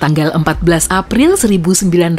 Tanggal 14 April 1912,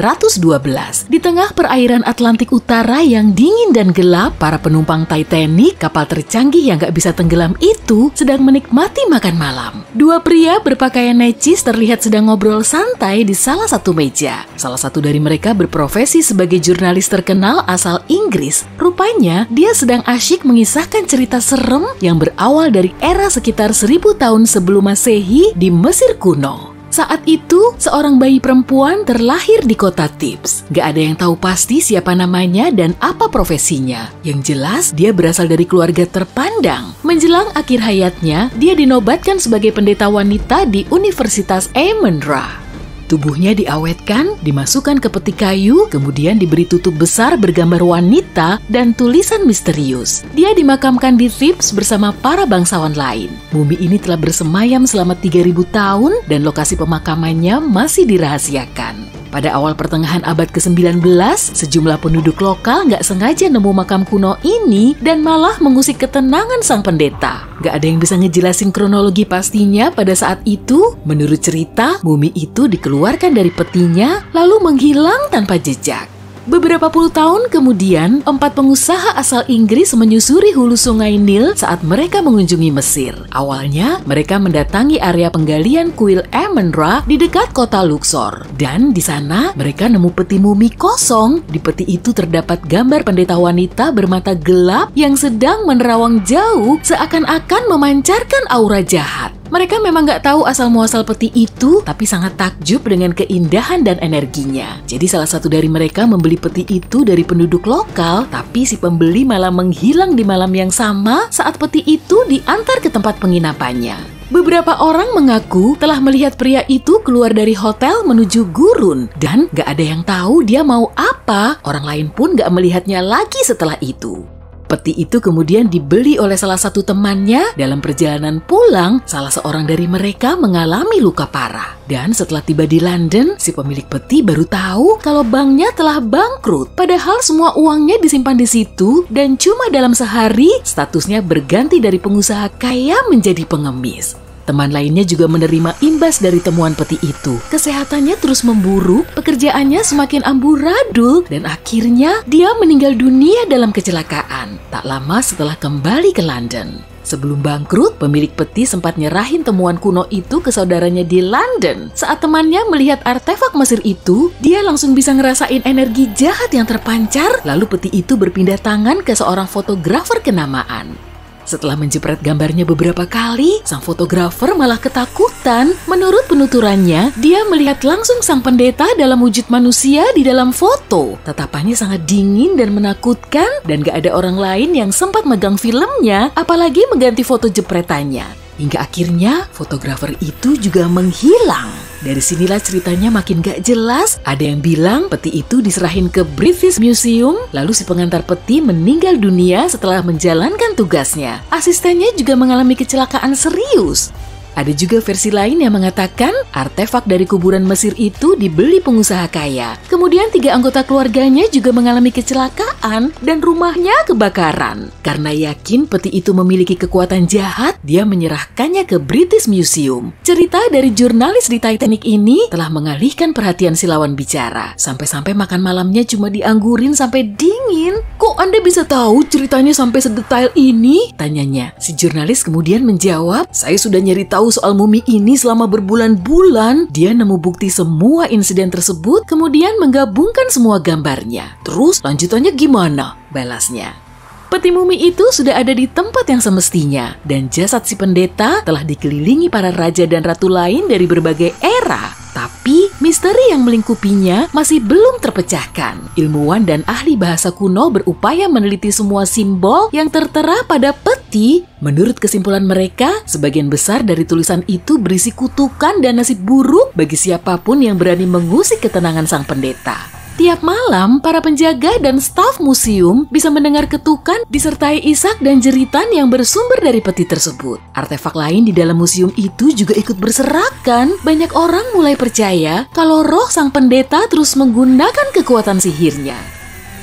di tengah perairan Atlantik Utara yang dingin dan gelap, para penumpang Titanic, kapal tercanggih yang gak bisa tenggelam itu, sedang menikmati makan malam. Dua pria berpakaian necis terlihat sedang ngobrol santai di salah satu meja. Salah satu dari mereka berprofesi sebagai jurnalis terkenal asal Inggris. Rupanya, dia sedang asyik mengisahkan cerita serem yang berawal dari era sekitar 1000 tahun sebelum Masehi di Mesir kuno. Saat itu, seorang bayi perempuan terlahir di kota Thebes. Gak ada yang tahu pasti siapa namanya dan apa profesinya. Yang jelas, dia berasal dari keluarga terpandang. Menjelang akhir hayatnya, dia dinobatkan sebagai pendeta wanita di Universitas Amun Ra. Tubuhnya diawetkan, dimasukkan ke peti kayu, kemudian diberi tutup besar bergambar wanita dan tulisan misterius. Dia dimakamkan di Thebes bersama para bangsawan lain. Mumi ini telah bersemayam selama 3000 tahun dan lokasi pemakamannya masih dirahasiakan. Pada awal pertengahan abad ke-19, sejumlah penduduk lokal nggak sengaja nemu makam kuno ini dan malah mengusik ketenangan sang pendeta. Nggak ada yang bisa ngejelasin kronologi pastinya pada saat itu. Menurut cerita, mumi itu dikeluarkan dari petinya lalu menghilang tanpa jejak. Beberapa puluh tahun kemudian, 4 pengusaha asal Inggris menyusuri hulu sungai Nil saat mereka mengunjungi Mesir. Awalnya, mereka mendatangi area penggalian kuil Amun Ra di dekat kota Luxor. Dan di sana, mereka nemu peti mumi kosong. Di peti itu terdapat gambar pendeta wanita bermata gelap yang sedang menerawang jauh seakan-akan memancarkan aura jahat. Mereka memang nggak tahu asal-muasal peti itu, tapi sangat takjub dengan keindahan dan energinya. Jadi salah satu dari mereka membeli peti itu dari penduduk lokal, tapi si pembeli malah menghilang di malam yang sama saat peti itu diantar ke tempat penginapannya. Beberapa orang mengaku telah melihat pria itu keluar dari hotel menuju gurun, dan nggak ada yang tahu dia mau apa. Orang lain pun nggak melihatnya lagi setelah itu. Peti itu kemudian dibeli oleh salah satu temannya. Dalam perjalanan pulang, salah seorang dari mereka mengalami luka parah. Dan setelah tiba di London, si pemilik peti baru tahu kalau banknya telah bangkrut. Padahal semua uangnya disimpan di situ dan cuma dalam sehari statusnya berganti dari pengusaha kaya menjadi pengemis. Teman lainnya juga menerima imbas dari temuan peti itu. Kesehatannya terus memburuk, pekerjaannya semakin amburadul, dan akhirnya dia meninggal dunia dalam kecelakaan. Tak lama setelah kembali ke London. Sebelum bangkrut, pemilik peti sempat nyerahin temuan kuno itu ke saudaranya di London. Saat temannya melihat artefak Mesir itu, dia langsung bisa ngerasain energi jahat yang terpancar, lalu peti itu berpindah tangan ke seorang fotografer kenamaan. Setelah menjepret gambarnya beberapa kali, sang fotografer malah ketakutan. Menurut penuturannya, dia melihat langsung sang pendeta dalam wujud manusia di dalam foto. Tatapannya sangat dingin dan menakutkan, dan gak ada orang lain yang sempat megang filmnya, apalagi mengganti foto jepretannya. Hingga akhirnya, fotografer itu juga menghilang. Dari sinilah ceritanya makin gak jelas. Ada yang bilang peti itu diserahin ke British Museum, lalu si pengantar peti meninggal dunia setelah menjalankan tugasnya. Asistennya juga mengalami kecelakaan serius. Ada juga versi lain yang mengatakan artefak dari kuburan Mesir itu dibeli pengusaha kaya. Kemudian 3 anggota keluarganya juga mengalami kecelakaan dan rumahnya kebakaran. Karena yakin peti itu memiliki kekuatan jahat, dia menyerahkannya ke British Museum. Cerita dari jurnalis di Titanic ini telah mengalihkan perhatian si lawan bicara. Sampai-sampai makan malamnya cuma dianggurin sampai dingin. Kok Anda bisa tahu ceritanya sampai sedetail ini? Tanyanya. Si jurnalis kemudian menjawab, saya sudah nyari tahu soal mumi ini selama berbulan-bulan. Dia nemu bukti semua insiden tersebut, kemudian menggabungkan semua gambarnya. Terus lanjutannya gimana? Balasnya. Peti mumi itu sudah ada di tempat yang semestinya, dan jasad si pendeta telah dikelilingi para raja dan ratu lain dari berbagai era. Tapi misteri yang melingkupinya masih belum terpecahkan. Ilmuwan dan ahli bahasa kuno berupaya meneliti semua simbol yang tertera pada peti. Menurut kesimpulan mereka, sebagian besar dari tulisan itu berisi kutukan dan nasib buruk bagi siapapun yang berani mengusik ketenangan sang pendeta. Tiap malam, para penjaga dan staf museum bisa mendengar ketukan disertai isak dan jeritan yang bersumber dari peti tersebut. Artefak lain di dalam museum itu juga ikut berserakan. Banyak orang mulai percaya kalau roh sang pendeta terus menggunakan kekuatan sihirnya.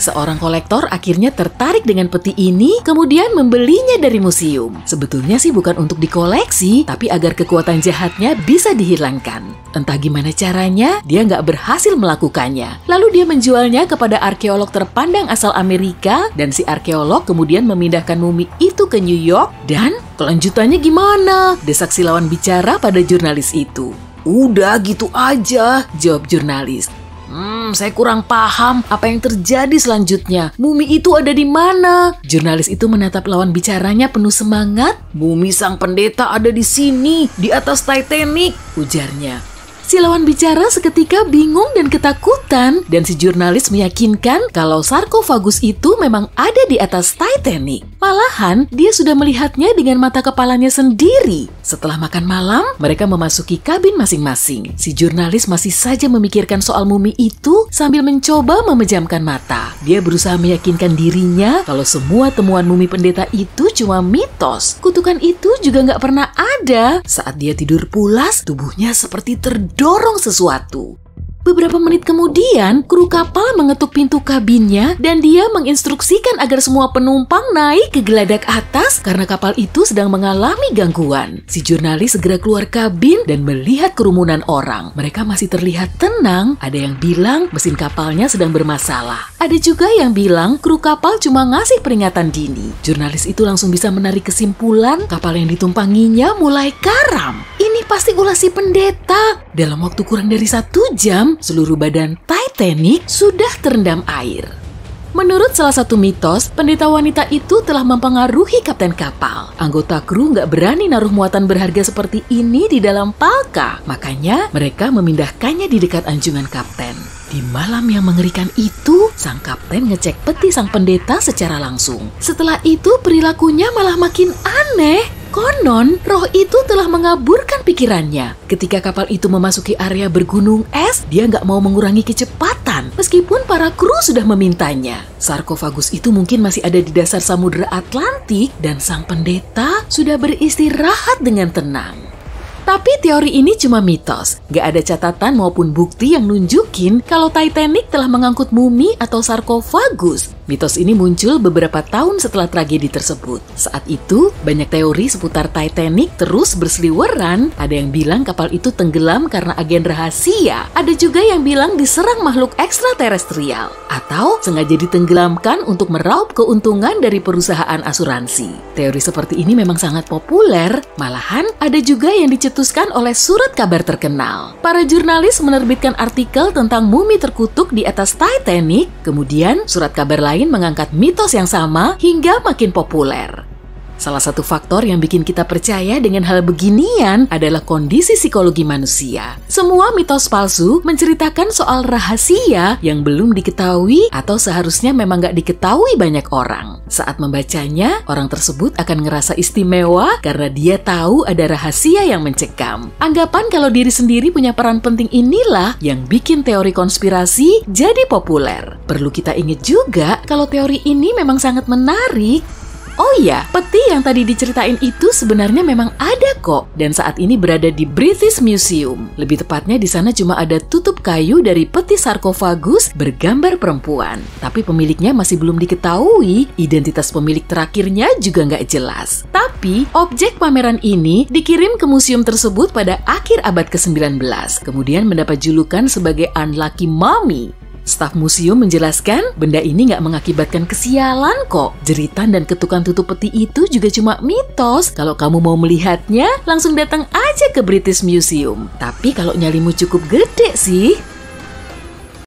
Seorang kolektor akhirnya tertarik dengan peti ini, kemudian membelinya dari museum. Sebetulnya sih bukan untuk dikoleksi, tapi agar kekuatan jahatnya bisa dihilangkan. Entah gimana caranya, dia nggak berhasil melakukannya. Lalu dia menjualnya kepada arkeolog terpandang asal Amerika, dan si arkeolog kemudian memindahkan mumi itu ke New York. Dan kelanjutannya gimana? Desak si lawan bicara pada jurnalis itu. Udah gitu aja, jawab jurnalis. Saya kurang paham apa yang terjadi selanjutnya. Mumi itu ada di mana? Jurnalis itu menatap lawan bicaranya penuh semangat. Mumi sang pendeta ada di sini, di atas Titanic, ujarnya. Si lawan bicara seketika bingung dan ketakutan, dan si jurnalis meyakinkan kalau sarkofagus itu memang ada di atas Titanic. Malahan, dia sudah melihatnya dengan mata kepalanya sendiri. Setelah makan malam, mereka memasuki kabin masing-masing. Si jurnalis masih saja memikirkan soal mumi itu sambil mencoba memejamkan mata. Dia berusaha meyakinkan dirinya kalau semua temuan mumi pendeta itu cuma mitos. Kutukan itu juga nggak pernah ada. Saat dia tidur pulas, tubuhnya seperti terdorong sesuatu. Beberapa menit kemudian, kru kapal mengetuk pintu kabinnya dan dia menginstruksikan agar semua penumpang naik ke geladak atas karena kapal itu sedang mengalami gangguan. Si jurnalis segera keluar kabin dan melihat kerumunan orang. Mereka masih terlihat tenang. Ada yang bilang mesin kapalnya sedang bermasalah. Ada juga yang bilang kru kapal cuma ngasih peringatan dini. Jurnalis itu langsung bisa menarik kesimpulan kapal yang ditumpanginya mulai karam. Ini pasti ulah si pendeta. Dalam waktu kurang dari 1 jam, seluruh badan Titanic sudah terendam air. Menurut salah satu mitos, pendeta wanita itu telah mempengaruhi kapten kapal. Anggota kru nggak berani naruh muatan berharga seperti ini di dalam palka. Makanya mereka memindahkannya di dekat anjungan kapten. Di malam yang mengerikan itu, sang kapten ngecek peti sang pendeta secara langsung. Setelah itu perilakunya malah makin aneh. Konon, roh itu telah mengaburkan pikirannya. Ketika kapal itu memasuki area bergunung es, dia nggak mau mengurangi kecepatan, meskipun para kru sudah memintanya. Sarkofagus itu mungkin masih ada di dasar Samudra Atlantik, dan sang pendeta sudah beristirahat dengan tenang. Tapi teori ini cuma mitos. Gak ada catatan maupun bukti yang nunjukin kalau Titanic telah mengangkut mumi atau sarkofagus. Mitos ini muncul beberapa tahun setelah tragedi tersebut. Saat itu, banyak teori seputar Titanic terus berseliweran. Ada yang bilang kapal itu tenggelam karena agen rahasia. Ada juga yang bilang diserang makhluk ekstraterestrial. Atau sengaja ditenggelamkan untuk meraup keuntungan dari perusahaan asuransi. Teori seperti ini memang sangat populer. Malahan, ada juga yang dicetuskan oleh surat kabar terkenal. Para jurnalis menerbitkan artikel tentang mumi terkutuk di atas Titanic. Kemudian, surat kabar lain mengangkat mitos yang sama hingga makin populer. Salah satu faktor yang bikin kita percaya dengan hal beginian adalah kondisi psikologi manusia. Semua mitos palsu menceritakan soal rahasia yang belum diketahui atau seharusnya memang gak diketahui banyak orang. Saat membacanya, orang tersebut akan ngerasa istimewa karena dia tahu ada rahasia yang mencekam. Anggapan kalau diri sendiri punya peran penting inilah yang bikin teori konspirasi jadi populer. Perlu kita ingat juga kalau teori ini memang sangat menarik. Oh iya, peti yang tadi diceritain itu sebenarnya memang ada kok, dan saat ini berada di British Museum. Lebih tepatnya di sana cuma ada tutup kayu dari peti sarkofagus bergambar perempuan. Tapi pemiliknya masih belum diketahui, identitas pemilik terakhirnya juga nggak jelas. Tapi objek pameran ini dikirim ke museum tersebut pada akhir abad ke-19, kemudian mendapat julukan sebagai Unlucky Mummy. Staf museum menjelaskan, benda ini nggak mengakibatkan kesialan kok. Jeritan dan ketukan tutup peti itu juga cuma mitos. Kalau kamu mau melihatnya, langsung datang aja ke British Museum. Tapi kalau nyalimu cukup gede sih,